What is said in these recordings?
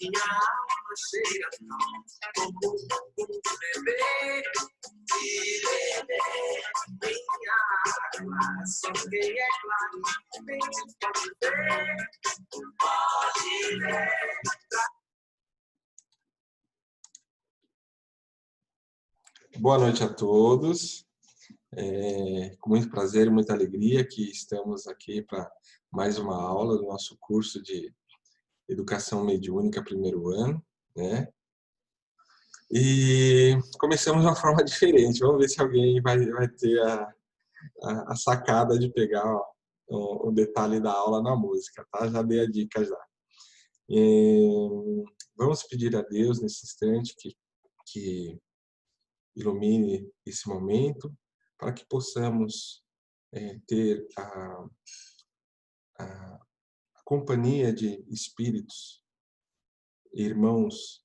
minha alma chega como um bebê, e bebê, minha água, só quem é claro, bem pode ver. Boa noite a todos. Com muito prazer e muita alegria que estamos aqui para mais uma aula do nosso curso de Educação Mediúnica primeiro ano, né? E começamos de uma forma diferente. Vamos ver se alguém vai ter a sacada de pegar o detalhe da aula na música, tá? Já dei a dica já. Vamos pedir a Deus nesse instante que ilumine esse momento para que possamos ter a companhia de espíritos, irmãos,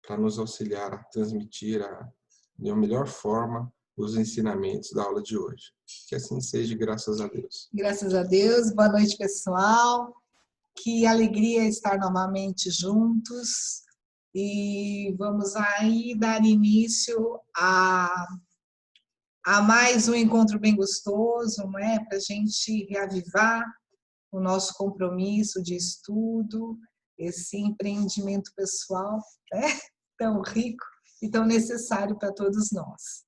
para nos auxiliar a transmitir de uma melhor forma os ensinamentos da aula de hoje. Que assim seja, graças a Deus. Graças a Deus. Boa noite, pessoal. Que alegria estar novamente juntos. E vamos aí dar início a mais um encontro bem gostoso, não é? Para a gente reavivar o nosso compromisso de estudo, esse empreendimento pessoal, né? Tão rico e tão necessário para todos nós.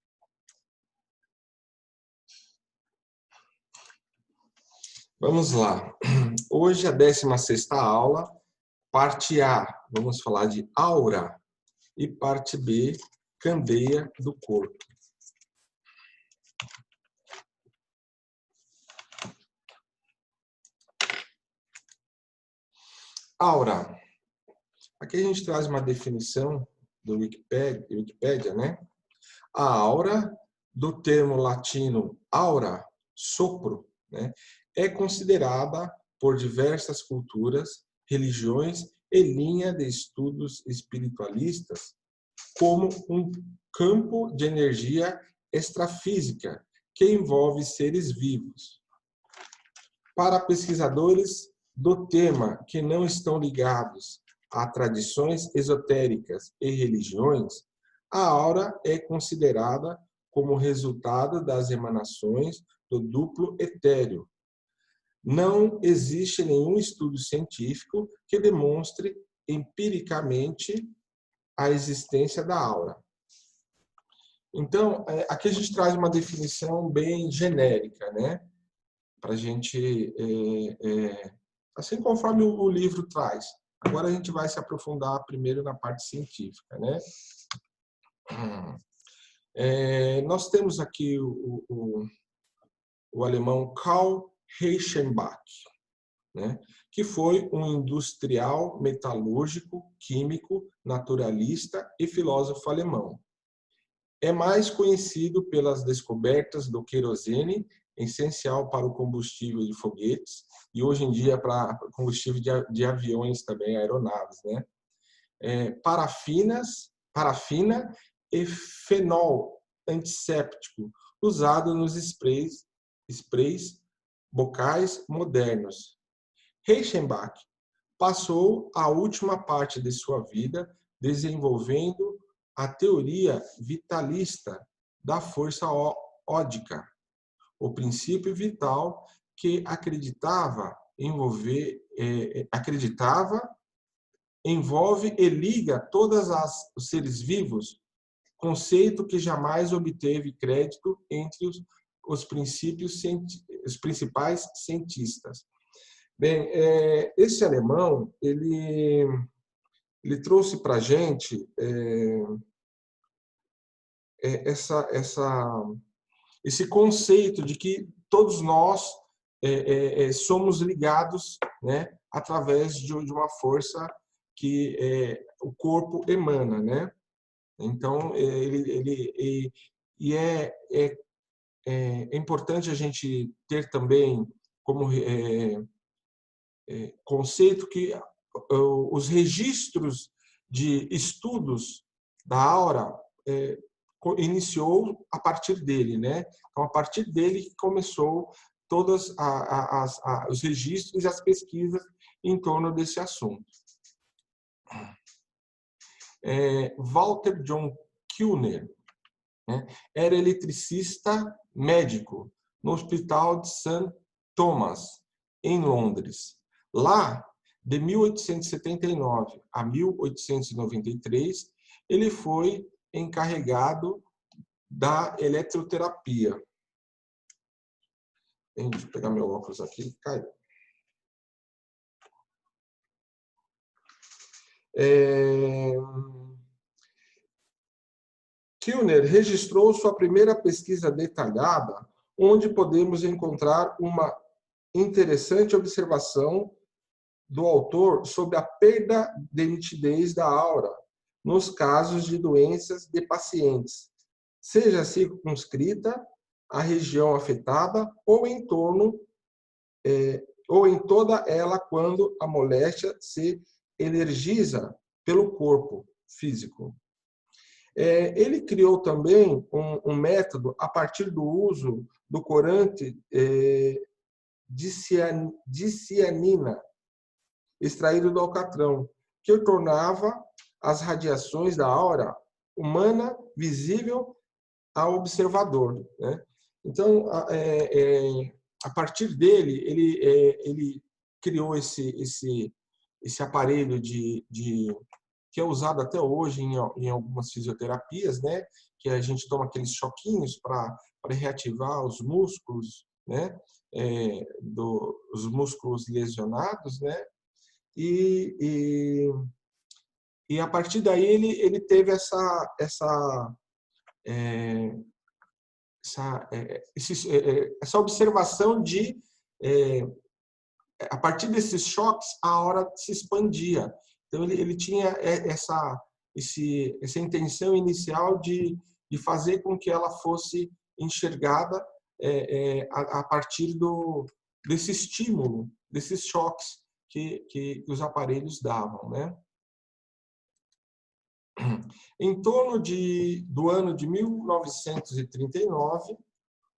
Vamos lá. Hoje a 16ª aula, parte A, vamos falar de aura, e parte B, candeia do corpo. Aura. Aqui a gente traz uma definição do Wikipédia, né? A aura, do termo latino aura, sopro, né? É considerada por diversas culturas, religiões e linha de estudos espiritualistas como um campo de energia extrafísica que envolve seres vivos. Para pesquisadores do tema que não estão ligados a tradições esotéricas e religiões, a aura é considerada como resultado das emanações do duplo etéreo. Não existe nenhum estudo científico que demonstre empiricamente a existência da aura. Então, aqui a gente traz uma definição bem genérica, né? Para a gente, assim conforme o livro traz. Agora a gente vai se aprofundar primeiro na parte científica, né? Nós temos aqui o alemão Karl Reichenbach, né? Que foi um industrial metalúrgico, químico, naturalista e filósofo alemão. É mais conhecido pelas descobertas do querosene, essencial para o combustível de foguetes, e hoje em dia para combustível de aviões também, aeronaves, né? Parafina e fenol antisséptico, usado nos sprays bocais modernos. Reichenbach passou a última parte de sua vida desenvolvendo a teoria vitalista da força ódica, o princípio vital que envolve e liga todos os seres vivos, conceito que jamais obteve crédito entre os principais cientistas. Bem, esse alemão, ele trouxe para a gente esse conceito de que todos nós somos ligados, né, através de uma força que o corpo emana, né? Então, é importante a gente ter também como conceito que os registros de estudos da aura iniciou a partir dele, né? Então, a partir dele que começou todos os registros e as pesquisas em torno desse assunto. Walter John Kuhner, né, era eletricista médico no Hospital de St. Thomas, em Londres. Lá, de 1879 a 1893, ele foi encarregado da eletroterapia. Deixa eu pegar meu óculos aqui, caiu. Kuhner registrou sua primeira pesquisa detalhada, onde podemos encontrar uma interessante observação do autor sobre a perda de nitidez da aura nos casos de doenças de pacientes, seja circunscrita à região afetada ou em torno ou em toda ela quando a moléstia se energiza pelo corpo físico. Ele criou também um método a partir do uso do corante de cianina, extraído do alcatrão, que tornava as radiações da aura humana visível ao observador, né? Então, a partir dele, ele criou esse aparelho que é usado até hoje em algumas fisioterapias, né? Que a gente toma aqueles choquinhos para reativar os músculos, né? Os músculos lesionados, né? E a partir daí ele teve essa observação de a partir desses choques a aura se expandia. Então ele tinha essa intenção inicial de fazer com que ela fosse enxergada a partir desse estímulo, desses choques que os aparelhos davam, né? Em torno do ano de 1939,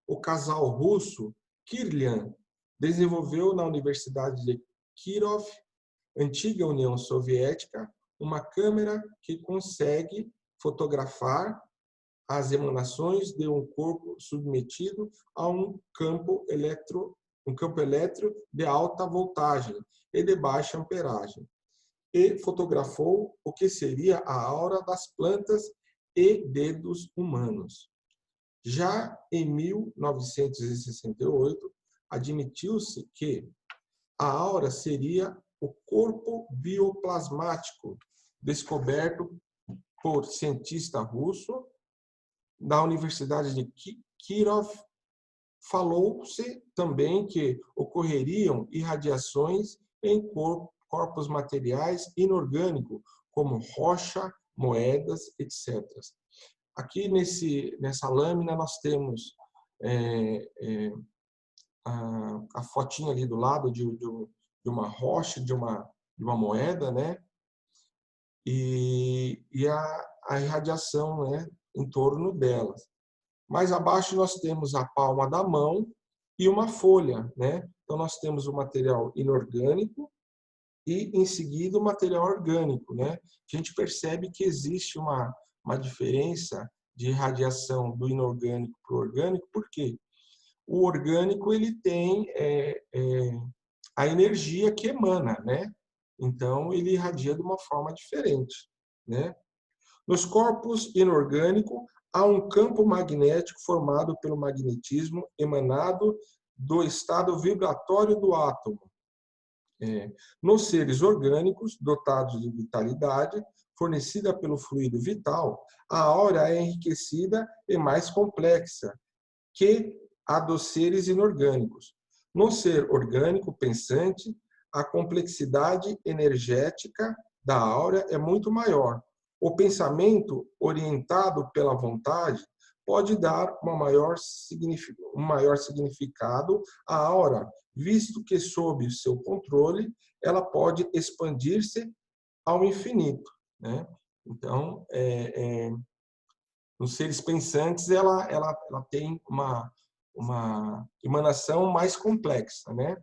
o casal russo Kirlian desenvolveu na Universidade de Kirov, antiga União Soviética, uma câmera que consegue fotografar as emanações de um corpo submetido a um campo elétrico de alta voltagem e de baixa amperagem, e fotografou o que seria a aura das plantas e dedos humanos. Já em 1968, admitiu-se que a aura seria o corpo bioplasmático descoberto por cientista russo da Universidade de Kirov. Falou-se também que ocorreriam irradiações em corpos materiais inorgânicos, como rocha, moedas, etc. Aqui nessa lâmina nós temos a fotinha ali do lado de uma rocha, de uma moeda, né? E a irradiação, né, em torno delas. Mais abaixo nós temos a palma da mão e uma folha, né? Então nós temos o material inorgânico e em seguida o material orgânico, né? A gente percebe que existe uma diferença de radiação do inorgânico para o orgânico, por quê? O orgânico ele tem a energia que emana, né? Então ele irradia de uma forma diferente, né? Nos corpos inorgânicos há um campo magnético formado pelo magnetismo emanado do estado vibratório do átomo. Nos seres orgânicos dotados de vitalidade fornecida pelo fluido vital, a aura é enriquecida e mais complexa que a dos seres inorgânicos. No ser orgânico pensante, a complexidade energética da aura é muito maior. O pensamento orientado pela vontade pode dar um maior significado à aura, visto que, sob o seu controle, ela pode expandir-se ao infinito, né? Então, nos seres pensantes, ela tem uma emanação mais complexa, né?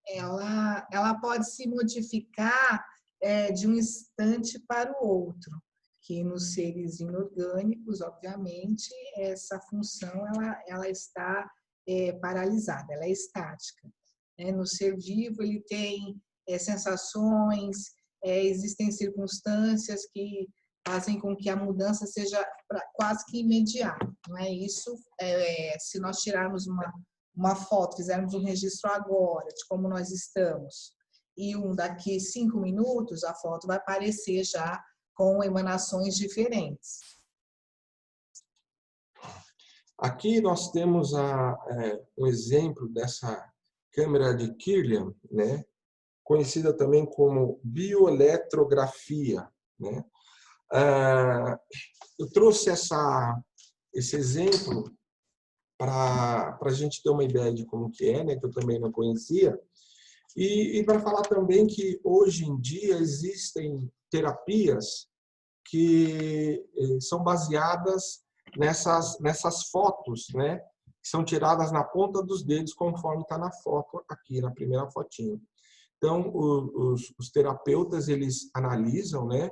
ela pode se modificar de um instante para o outro, que nos seres inorgânicos, obviamente, essa função ela está paralisada, ela é estática. No ser vivo, ele tem sensações, existem circunstâncias que fazem com que a mudança seja quase que imediata. Não é isso? Se nós tirarmos uma foto, fizermos um registro agora de como nós estamos, e daqui 5 minutos, a foto vai aparecer já com emanações diferentes. Aqui nós temos um exemplo dessa câmera de Kirlian, né? Conhecida também como bioeletrografia, né? Eu trouxe esse exemplo para a gente ter uma ideia de como que é, né? Que eu também não conhecia. E para falar também que hoje em dia existem terapias que são baseadas nessas fotos, né? Que são tiradas na ponta dos dedos, conforme está na foto aqui, na primeira fotinho. Então, os terapeutas, eles analisam, né?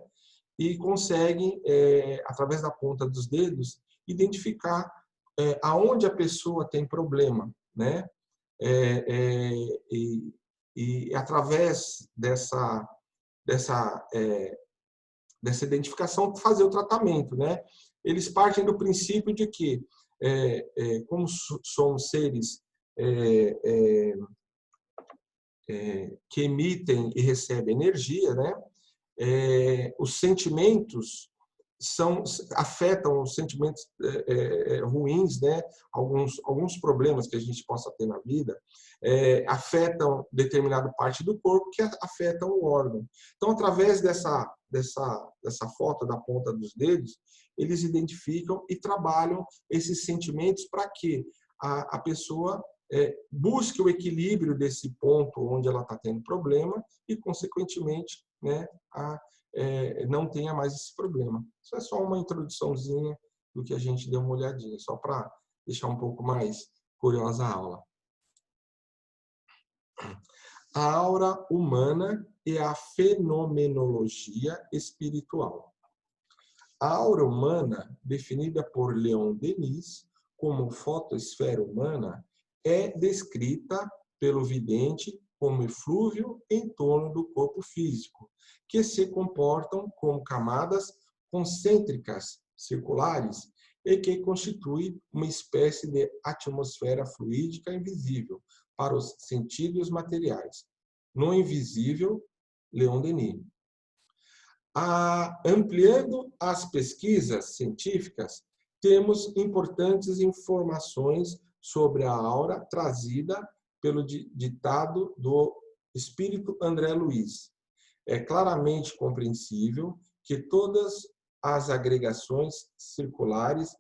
E conseguem, através da ponta dos dedos, identificar aonde a pessoa tem problema, né? E através dessa identificação, fazer o tratamento, né? Eles partem do princípio de que, como somos seres que emitem e recebem energia, né? Os sentimentos afetam os sentimentos ruins, né? Alguns problemas que a gente possa ter na vida afetam determinada parte do corpo que afetam o órgão. Então, através dessa foto da ponta dos dedos, eles identificam e trabalham esses sentimentos para que a pessoa busque o equilíbrio desse ponto onde ela está tendo problema e, consequentemente, né, não tenha mais esse problema. Isso é só uma introduçãozinha do que a gente deu uma olhadinha, só para deixar um pouco mais curiosa a aula. A aura humana e a fenomenologia espiritual. A aura humana, definida por Leon Denis como fotosfera humana, é descrita pelo vidente como eflúvio em torno do corpo físico, que se comportam como camadas concêntricas circulares e que constitui uma espécie de atmosfera fluídica invisível para os sentidos materiais. No invisível, Leon Denis. Ampliando as pesquisas científicas, temos importantes informações sobre a aura trazida pelo ditado do espírito André Luiz. É claramente compreensível que todas as agregações circulares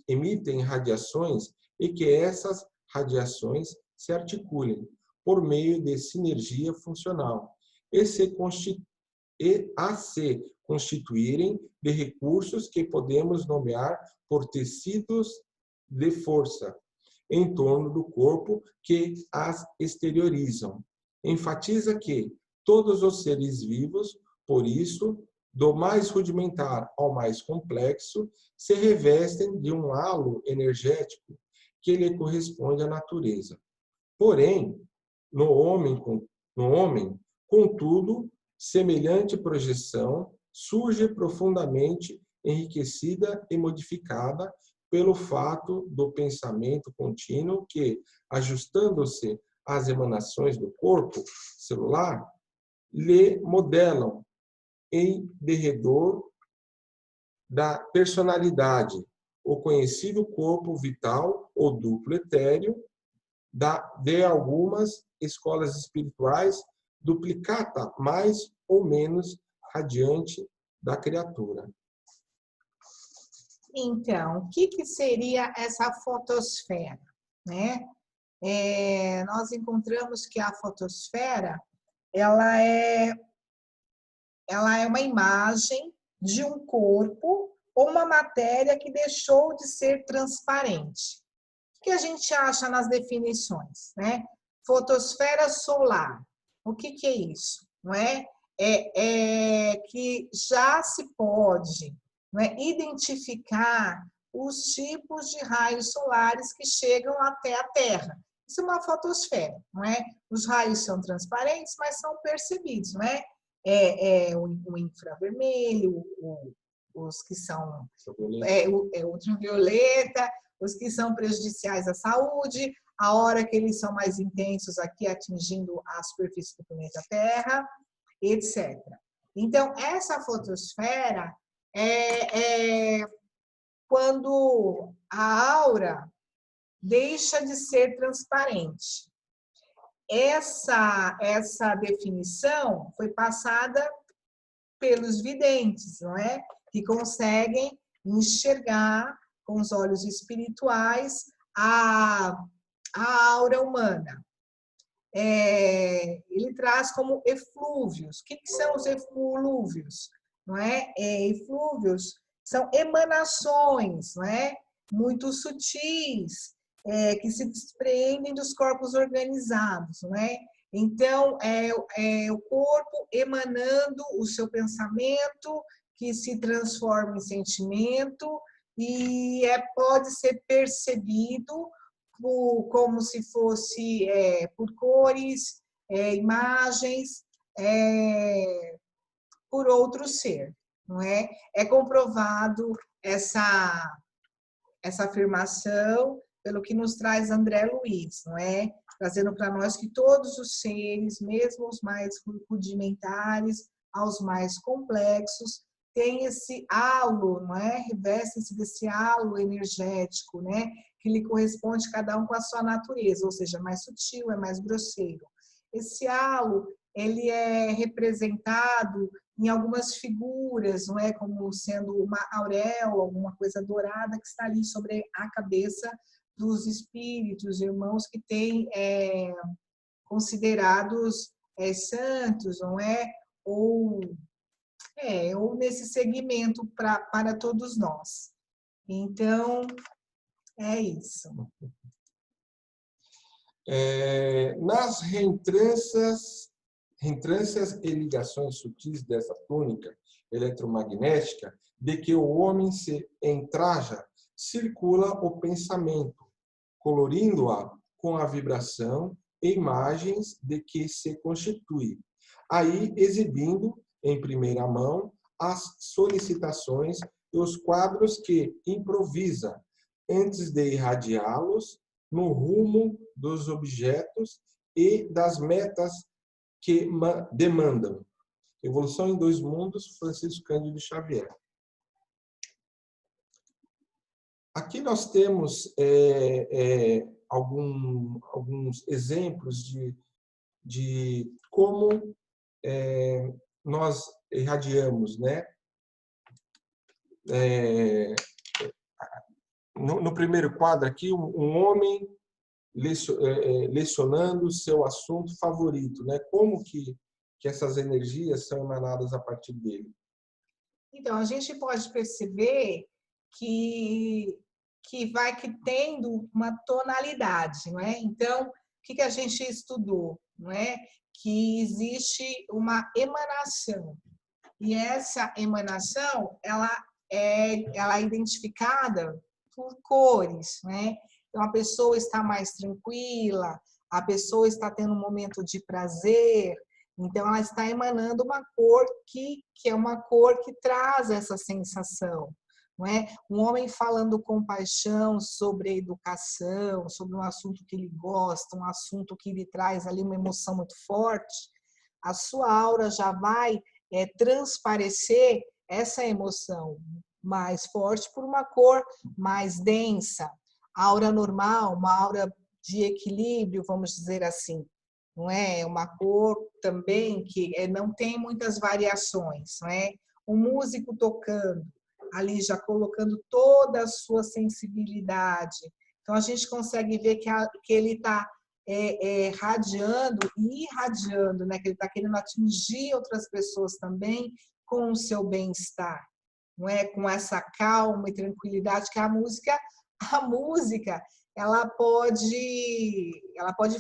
emitem radiações e que essas radiações se articulem por meio de sinergia funcional e a se constituírem de recursos que podemos nomear por tecidos de força em torno do corpo que as exteriorizam. Enfatiza que todos os seres vivos, por isso, do mais rudimentar ao mais complexo, se revestem de um halo energético que lhe corresponde à natureza. Porém, no homem, contudo, semelhante projeção surge profundamente enriquecida e modificada pelo fato do pensamento contínuo que, ajustando-se às emanações do corpo celular, lhe modelam em derredor da personalidade o conhecido corpo vital ou duplo etéreo de algumas escolas espirituais, duplicata mais ou menos radiante da criatura. Então, o que seria essa fotosfera, né? Nós encontramos que a fotosfera ela é uma imagem de um corpo ou uma matéria que deixou de ser transparente. O que a gente acha nas definições, né? fotosfera solar. O que é isso? Não é? É que já se pode, não é, identificar os tipos de raios solares que chegam até a Terra. Isso é uma fotosfera, não é? Os raios são transparentes, mas são percebidos, não é? O infravermelho, os que são ultravioleta, os que são prejudiciais à saúde, a hora que eles são mais intensos aqui atingindo a superfície do planeta Terra, etc. Então, essa fotosfera é quando a aura deixa de ser transparente. Essa definição foi passada pelos videntes, não é? Que conseguem enxergar com os olhos espirituais a aura humana. Ele traz como eflúvios. O que são os eflúvios? Não é? Eflúvios são emanações, não é? Muito sutis, que se desprendem dos corpos organizados, não é? Então, o corpo emanando o seu pensamento, que se transforma em sentimento e pode ser percebido como se fosse por cores, imagens, por outro ser, não é? É comprovado essa afirmação pelo que nos traz André Luiz, não é? Trazendo para nós que todos os seres, mesmo os mais rudimentares, aos mais complexos, têm esse halo, não é? Revestem-se desse halo energético, né? Que lhe corresponde cada um com a sua natureza, ou seja, mais sutil, é mais grosseiro. Esse halo, ele é representado em algumas figuras, não é? Como sendo uma auréola, alguma coisa dourada que está ali sobre a cabeça dos espíritos, irmãos que têm considerados santos, não é? Ou nesse segmento para todos nós. Então, é isso. Nas reentrâncias e ligações sutis dessa tônica eletromagnética, de que o homem se entraja, circula o pensamento, colorindo-a com a vibração e imagens de que se constitui, aí exibindo em primeira mão as solicitações e os quadros que improvisa, antes de irradiá-los no rumo dos objetos e das metas que demandam. Evolução em Dois Mundos, Francisco Cândido Xavier. Aqui nós temos alguns exemplos de como nós irradiamos, né? No primeiro quadro aqui, um homem lecionando o seu assunto favorito, né? Como que essas energias são emanadas a partir dele? Então, a gente pode perceber que vai tendo uma tonalidade, não é? Então, o que a gente estudou, não é? Que existe uma emanação. E essa emanação, ela é identificada por cores, né? Então, a pessoa está mais tranquila, a pessoa está tendo um momento de prazer, então ela está emanando uma cor que é uma cor que traz essa sensação, não é? Um homem falando com paixão sobre educação, sobre um assunto que ele gosta, um assunto que lhe traz ali uma emoção muito forte, a sua aura já vai transparecer essa emoção mais forte por uma cor mais densa. A aura normal, uma aura de equilíbrio, vamos dizer assim, não é? Uma cor também que não tem muitas variações, não é? O músico tocando, ali já colocando toda a sua sensibilidade. Então, a gente consegue ver que ele está radiando e irradiando, né? Que ele está querendo atingir outras pessoas também com o seu bem-estar, não é? Com essa calma e tranquilidade que a música ela pode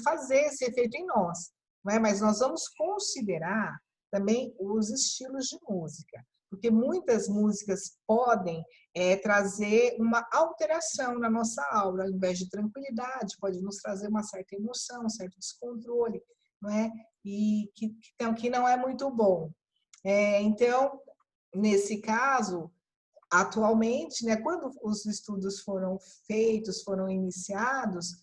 fazer esse efeito em nós, não é? Mas nós vamos considerar também os estilos de música, porque muitas músicas podem trazer uma alteração na nossa aura, ao invés de tranquilidade, pode nos trazer uma certa emoção, um certo descontrole, não é? E que não é muito bom. Então, nesse caso, atualmente, né, quando os estudos foram feitos, foram iniciados,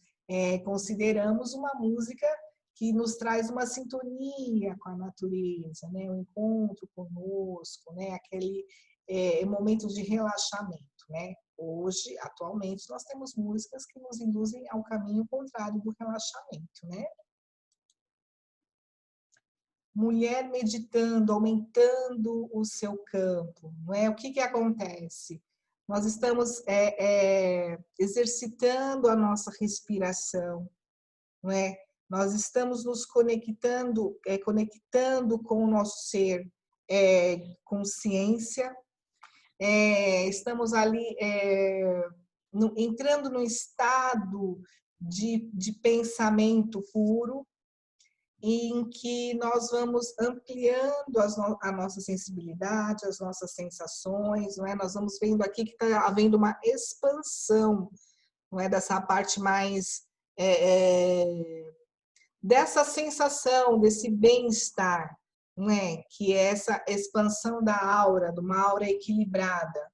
consideramos uma música que nos traz uma sintonia com a natureza, né, o encontro conosco, né, aquele momento de relaxamento, né. Hoje, atualmente, nós temos músicas que nos induzem ao caminho contrário do relaxamento, né. Mulher meditando, aumentando o seu campo, não é? O que acontece? Nós estamos exercitando a nossa respiração, não é? Nós estamos nos conectando com o nosso ser, consciência, estamos ali entrando no estado de pensamento puro, em que nós vamos ampliando a nossa sensibilidade, as nossas sensações, não é? Nós vamos vendo aqui que está havendo uma expansão, não é? Dessa parte mais dessa sensação, desse bem-estar, não é? Que é essa expansão da aura, de uma aura equilibrada.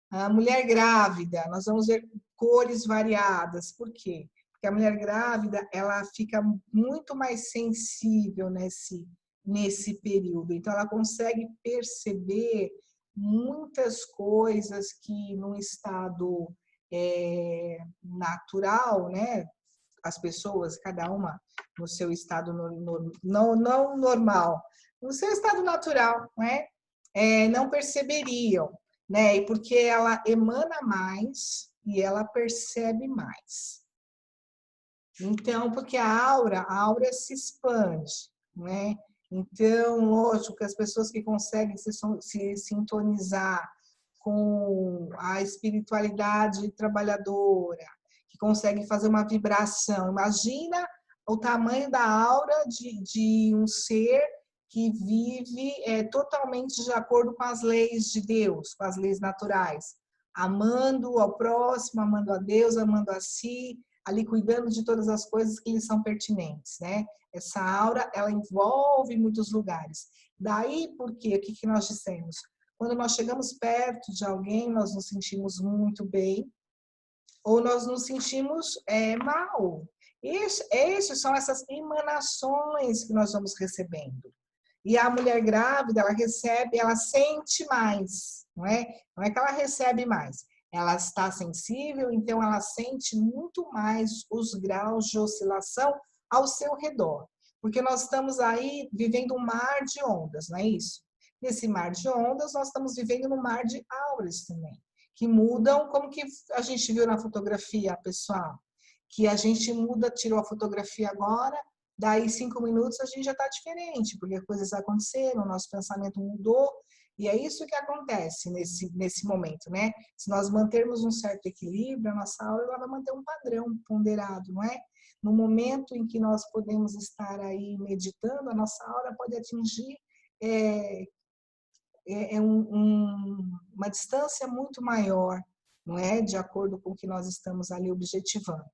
A mulher grávida, nós vamos ver cores variadas. Por quê? Porque a mulher grávida, ela fica muito mais sensível nesse período. Então, ela consegue perceber muitas coisas que num estado natural, né? As pessoas, cada uma no seu estado não normal, no seu estado natural, né? Não perceberiam, né? E porque ela emana mais e ela percebe mais. Então, porque a aura se expande, né? Então, lógico que as pessoas que conseguem se sintonizar com a espiritualidade trabalhadora, que conseguem fazer uma vibração, imagina o tamanho da aura de um ser que vive totalmente de acordo com as leis de Deus, com as leis naturais, amando ao próximo, amando a Deus, amando a si, ali cuidando de todas as coisas que lhe são pertinentes, né? Essa aura, ela envolve muitos lugares. Daí, porque o que nós dissemos? Quando nós chegamos perto de alguém, nós nos sentimos muito bem, ou nós nos sentimos mal. Essas são essas emanações que nós vamos recebendo. E a mulher grávida, ela recebe, ela sente mais, não é? Não é que ela recebe mais. Ela está sensível, então ela sente muito mais os graus de oscilação ao seu redor. Porque nós estamos aí vivendo um mar de ondas, não é isso? Nesse mar de ondas, nós estamos vivendo no mar de auras também, que mudam, como que a gente viu na fotografia, pessoal, que a gente muda, tirou a fotografia agora, daí 5 minutos a gente já está diferente, porque coisas aconteceram, o nosso pensamento mudou, e é isso que acontece nesse momento, né? Se nós mantermos um certo equilíbrio, a nossa aura ela vai manter um padrão ponderado, não é? No momento em que nós podemos estar aí meditando, a nossa aura pode atingir uma distância muito maior, não é? De acordo com o que nós estamos ali objetivando.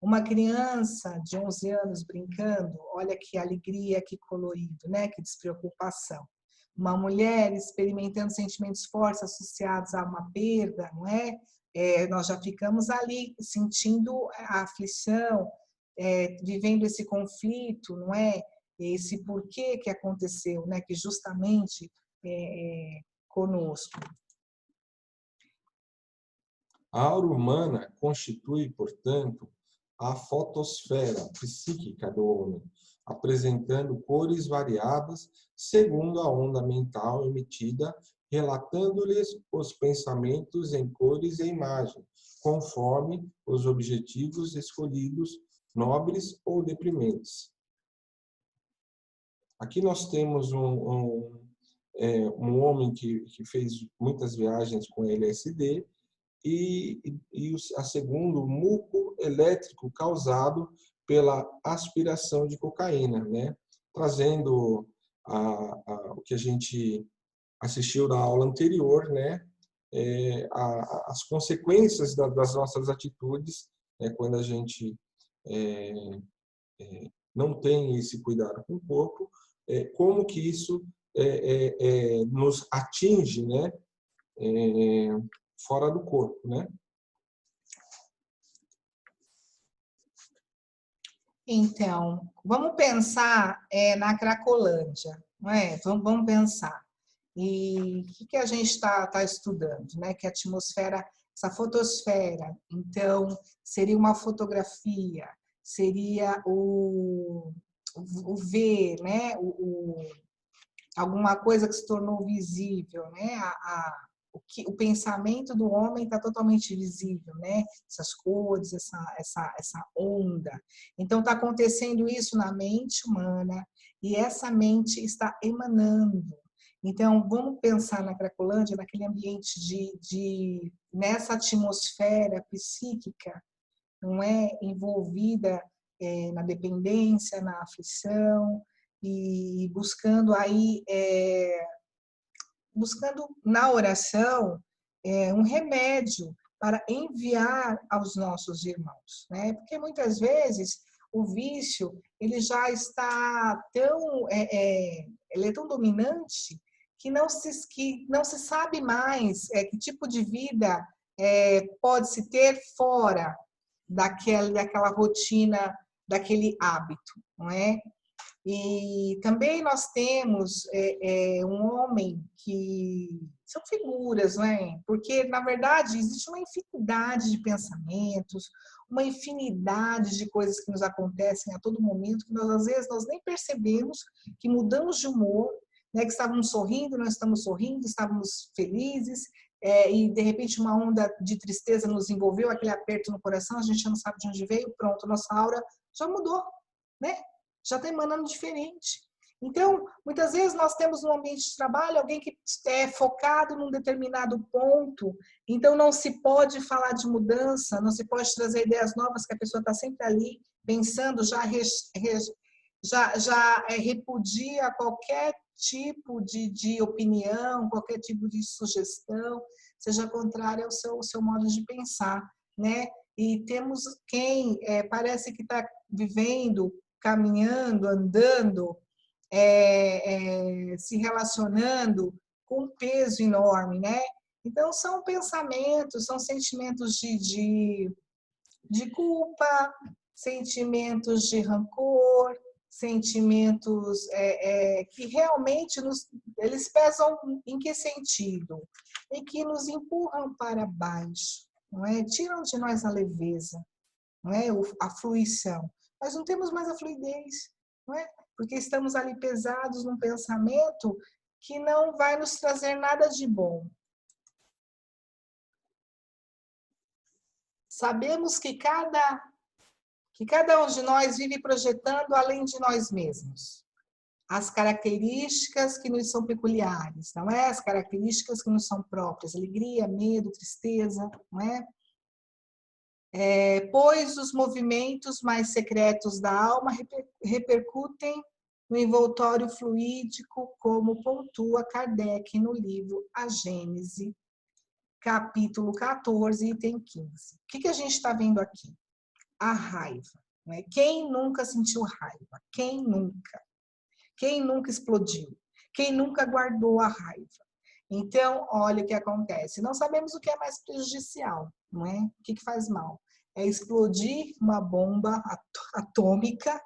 Uma criança de 11 anos brincando, olha que alegria, que colorido, né? Que despreocupação. Uma mulher experimentando sentimentos fortes associados a uma perda, não é? Nós já ficamos ali sentindo a aflição, vivendo esse conflito, não é? Esse porquê que aconteceu, né? Que justamente conosco. A aura humana constitui, portanto, a fotosfera psíquica do homem, apresentando cores variadas segundo a onda mental emitida, relatando-lhes os pensamentos em cores e imagem, conforme os objetivos escolhidos, nobres ou deprimentes. Aqui nós temos um homem que fez muitas viagens com LSD a segunda, o muco elétrico causado pela aspiração de cocaína, né? Trazendo o que a gente assistiu na aula anterior, né? As consequências das nossas atitudes, né? Quando a gente não tem esse cuidado com o corpo, como que isso nos atinge, né? Fora do corpo, né? Então, vamos pensar na Cracolândia, não é? Vamos pensar. E o que a gente está estudando, né? Que a atmosfera, essa fotosfera, então, seria uma fotografia, seria o ver, né? Alguma coisa que se tornou visível, né? O pensamento do homem está totalmente visível, né? Essas cores, essa onda. Então, está acontecendo isso na mente humana e essa mente está emanando. Então, vamos pensar na Cracolândia, naquele ambiente nessa atmosfera psíquica, não é? Envolvida na dependência, na aflição, e buscando aí buscando na oração um remédio para enviar aos nossos irmãos, né? Porque muitas vezes o vício ele já está ele é tão dominante que não se sabe mais que tipo de vida pode se ter fora daquela rotina, daquele hábito, não é? E também nós temos um homem que são figuras, né? Porque, na verdade, existe uma infinidade de pensamentos, uma infinidade de coisas que nos acontecem a todo momento, que às vezes, nós nem percebemos que mudamos de humor, né? Que estávamos sorrindo, não estamos sorrindo, estávamos felizes, e, de repente, uma onda de tristeza nos envolveu, aquele aperto no coração, a gente não sabe de onde veio, pronto, nossa aura já mudou, né? Já está emanando diferente. Então, muitas vezes nós temos um ambiente de trabalho alguém que é focado num determinado ponto, então não se pode falar de mudança, não se pode trazer ideias novas, que a pessoa está sempre ali pensando, já repudia qualquer tipo de opinião, qualquer tipo de sugestão, seja contrária ao seu modo de pensar, né? E temos quem parece que está vivendo, caminhando, andando, se relacionando com um peso enorme, né? Então, são pensamentos, são sentimentos de culpa, sentimentos de rancor, sentimentos que realmente eles pesam em que sentido? Em que nos empurram para baixo, não é? Tiram de nós a leveza, não é? A fluição. Nós não temos mais a fluidez, não é? Porque estamos ali pesados num pensamento que não vai nos trazer nada de bom. Sabemos que cada um de nós vive projetando além de nós mesmos as características que nos são peculiares, não é? As características que nos são próprias, alegria, medo, tristeza, não é? Pois os movimentos mais secretos da alma repercutem no envoltório fluídico, como pontua Kardec no livro A Gênese, capítulo 14, item 15. O que a gente está vendo aqui? A raiva. Né? Quem nunca sentiu raiva? Quem nunca? Quem nunca explodiu? Quem nunca guardou a raiva? Então, olha o que acontece. Não sabemos o que é mais prejudicial, não é? O que faz mal? É explodir uma bomba atômica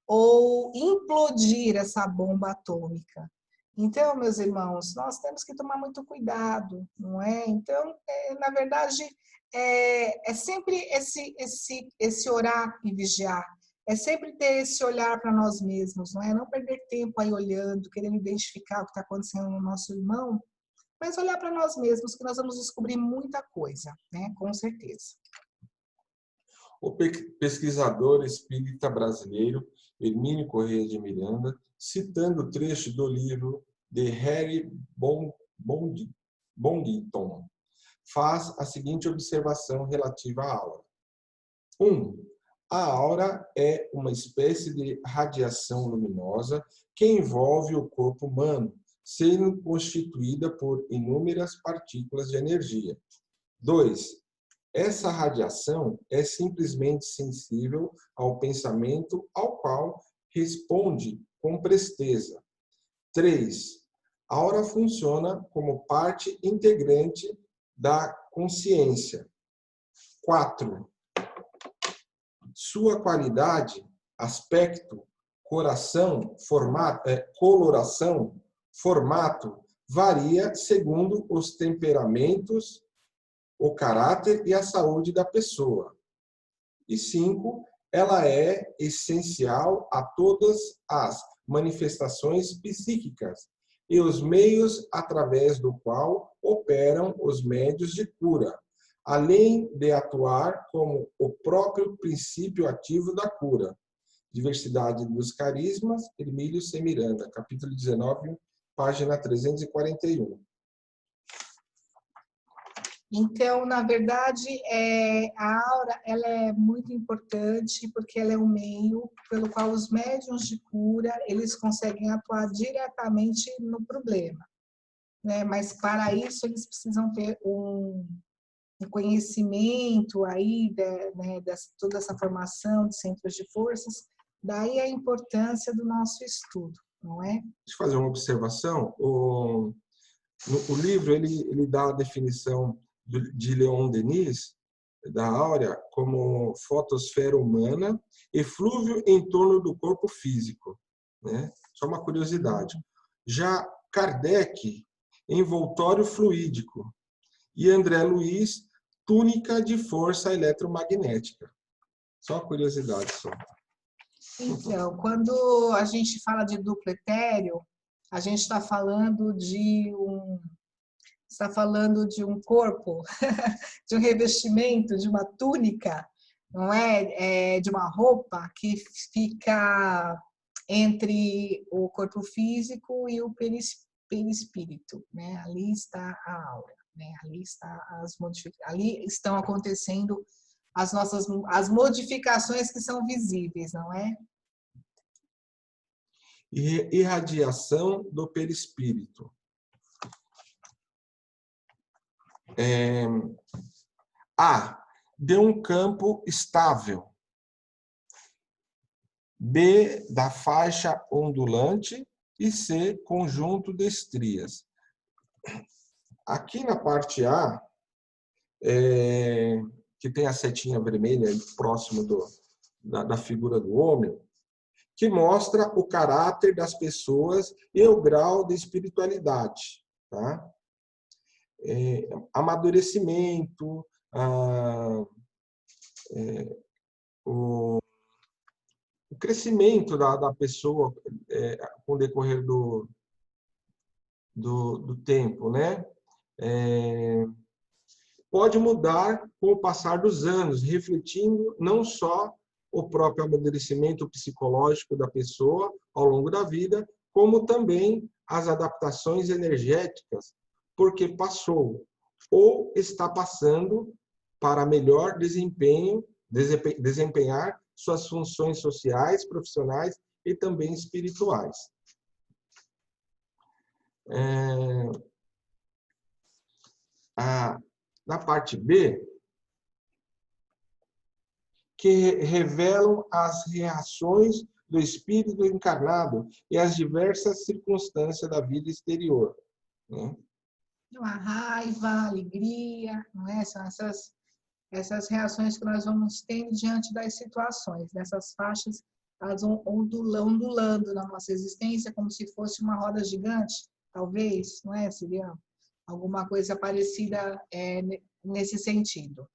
ou implodir essa bomba atômica. Então, meus irmãos, nós temos que tomar muito cuidado, não é? Então, na verdade, é sempre esse orar e vigiar. É sempre ter esse olhar para nós mesmos, não é? Não perder tempo aí olhando, querendo identificar o que está acontecendo no nosso irmão, mas olhar para nós mesmos, que nós vamos descobrir muita coisa, né? Com certeza. O pesquisador espírita brasileiro Hermínio Corrêa de Miranda, citando trecho do livro de Harry Bongington, faz a seguinte observação relativa à aura. 1. A aura é uma espécie de radiação luminosa que envolve o corpo humano, sendo constituída por inúmeras partículas de energia. 2. Essa radiação é simplesmente sensível ao pensamento ao qual responde com presteza. 3. A aura funciona como parte integrante da consciência. 4. Sua qualidade, aspecto, coloração, formato, varia segundo os temperamentos, o caráter e a saúde da pessoa. E 5, ela é essencial a todas as manifestações psíquicas e os meios através do qual operam os médios de cura, além de atuar como o próprio princípio ativo da cura. Diversidade dos carismas, Hermílio C. Miranda, capítulo 19, página 341. Então, na verdade, a aura ela é muito importante porque ela é um meio pelo qual os médiuns de cura eles conseguem atuar diretamente no problema, né? Mas para isso eles precisam ter um conhecimento aí, né, toda essa formação de centros de forças, daí a importância do nosso estudo, não é? Deixa eu fazer uma observação. O livro ele dá a definição de Leon Denis, da áurea, como fotosfera humana, eflúvio em torno do corpo físico, né? Só uma curiosidade. Já Kardec, envoltório fluídico, e André Luiz, túnica de força eletromagnética. Só uma curiosidade só. Então, quando a gente fala de duplo etéreo, a gente está falando de um corpo, de um revestimento, de uma túnica, não é? De uma roupa que fica entre o corpo físico e o perispírito, né? Ali está a aura, né? Ali estão acontecendo as modificações que são visíveis, não é? Irradiação do perispírito. A. De um campo estável. B. Da faixa ondulante. E C. Conjunto de estrias. Aqui na parte A, que tem a setinha vermelha próximo da figura do homem, que mostra o caráter das pessoas e o grau de espiritualidade, tá? Amadurecimento, o crescimento da pessoa com o decorrer do tempo, né? Pode mudar com o passar dos anos, refletindo não só o próprio amadurecimento psicológico da pessoa ao longo da vida, como também as adaptações energéticas, porque passou ou está passando para melhor desempenhar suas funções sociais, profissionais e também espirituais. Na parte B, que revelam as reações do espírito encarnado e as diversas circunstâncias da vida exterior, né? A raiva, a alegria, não é? São essas reações que nós vamos tendo diante das situações, dessas faixas, elas vão ondulando na nossa existência como se fosse uma roda gigante, talvez, não é? Seria alguma coisa parecida nesse sentido.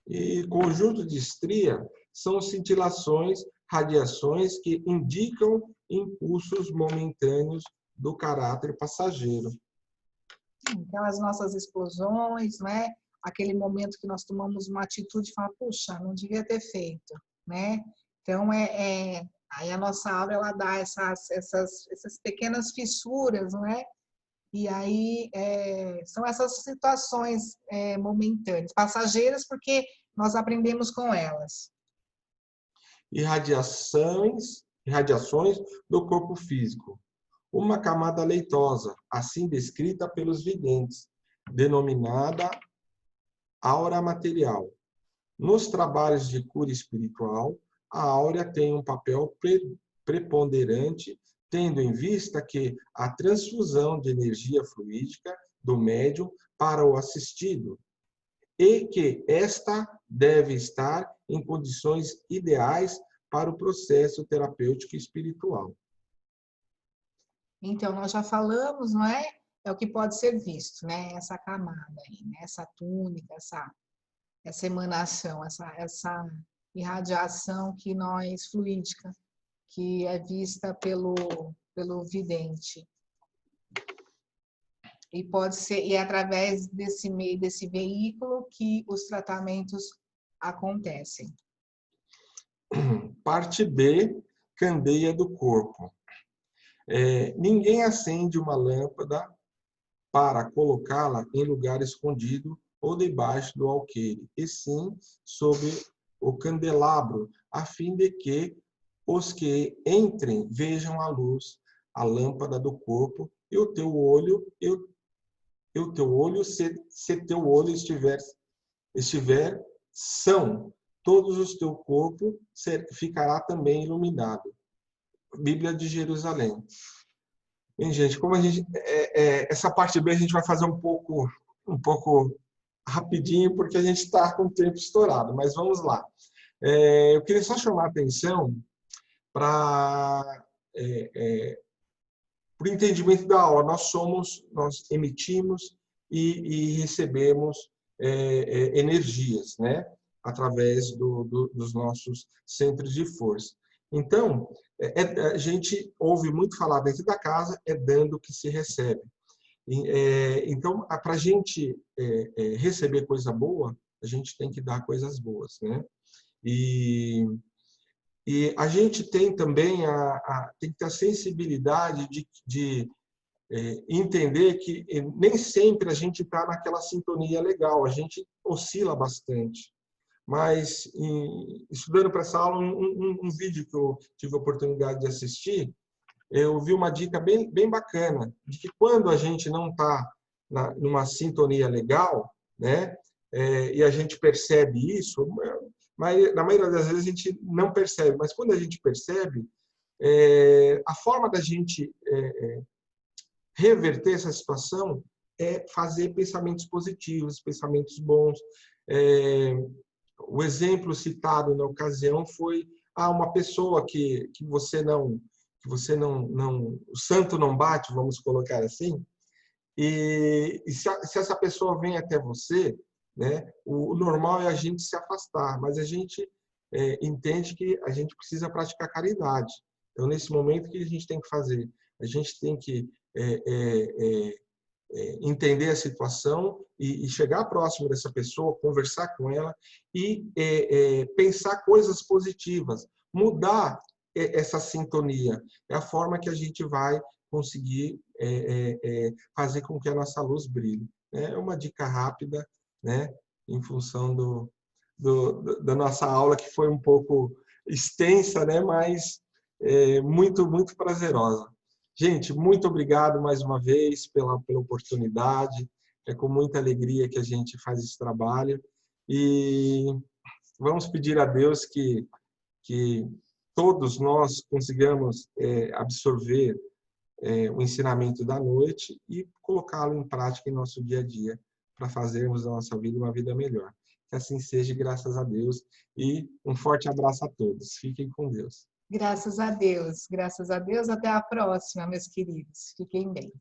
E conjunto de estria são cintilações, radiações que indicam impulsos momentâneos do caráter passageiro. Aquelas nossas explosões, né? Aquele momento que nós tomamos uma atitude e falamos, puxa, não devia ter feito, né? Então, aí a nossa aura, ela dá essas pequenas fissuras, não é? E aí são essas situações momentâneas, passageiras, porque nós aprendemos com elas. Irradiações do corpo físico. Uma camada leitosa, assim descrita pelos videntes, denominada aura material. Nos trabalhos de cura espiritual, a áurea tem um papel preponderante, tendo em vista que a transfusão de energia fluídica do médium para o assistido e que esta deve estar em condições ideais para o processo terapêutico espiritual. Então, nós já falamos, não é? É o que pode ser visto, né? Essa camada aí, né? Essa túnica, essa emanação, essa irradiação fluídica, que é vista pelo vidente. E pode ser, e é através desse veículo que os tratamentos acontecem. Parte B, candeia do corpo. Ninguém acende uma lâmpada para colocá-la em lugar escondido ou debaixo do alqueire, e sim sobre o candelabro, a fim de que os que entrem vejam a luz, a lâmpada do corpo, e o teu olho, se teu olho estiver são, todos os teu corpo ficará também iluminado. Bíblia de Jerusalém. Bem, gente, como a gente essa parte B a gente vai fazer um pouco rapidinho, porque a gente está com o tempo estourado, mas vamos lá. Eu queria só chamar a atenção para o entendimento da aula. Nós emitimos e recebemos energias, né? Através dos nossos centros de força. Então, a gente ouve muito falar dentro da casa, é dando que se recebe. Então, para a gente receber coisa boa, a gente tem que dar coisas boas, né? E a gente tem também tem que ter a sensibilidade de entender que nem sempre a gente está naquela sintonia legal, a gente oscila bastante. Mas, estudando para essa aula, um vídeo que eu tive a oportunidade de assistir, eu vi uma dica bem bacana, de que quando a gente não está numa sintonia legal, né, e a gente percebe isso, mas na maioria das vezes a gente não percebe, mas quando a gente percebe, a forma da gente reverter essa situação é fazer pensamentos positivos, pensamentos bons. O exemplo citado na ocasião foi uma pessoa que você não, o santo não bate, vamos colocar assim, e se essa pessoa vem até você, né, o normal é a gente se afastar, mas a gente entende que a gente precisa praticar caridade. Então, nesse momento, o que a gente tem que fazer? A gente tem que entender a situação e chegar próximo dessa pessoa, conversar com ela e pensar coisas positivas, mudar essa sintonia. É a forma que a gente vai conseguir fazer com que a nossa luz brilhe. É uma dica rápida, né, em função da nossa aula, que foi um pouco extensa, né, mas muito, muito prazerosa. Gente, muito obrigado mais uma vez pela oportunidade. É com muita alegria que a gente faz esse trabalho. E vamos pedir a Deus que todos nós consigamos absorver o ensinamento da noite e colocá-lo em prática em nosso dia a dia, para fazermos da nossa vida uma vida melhor. Que assim seja, graças a Deus. E um forte abraço a todos. Fiquem com Deus. Graças a Deus. Graças a Deus. Até a próxima, meus queridos. Fiquem bem.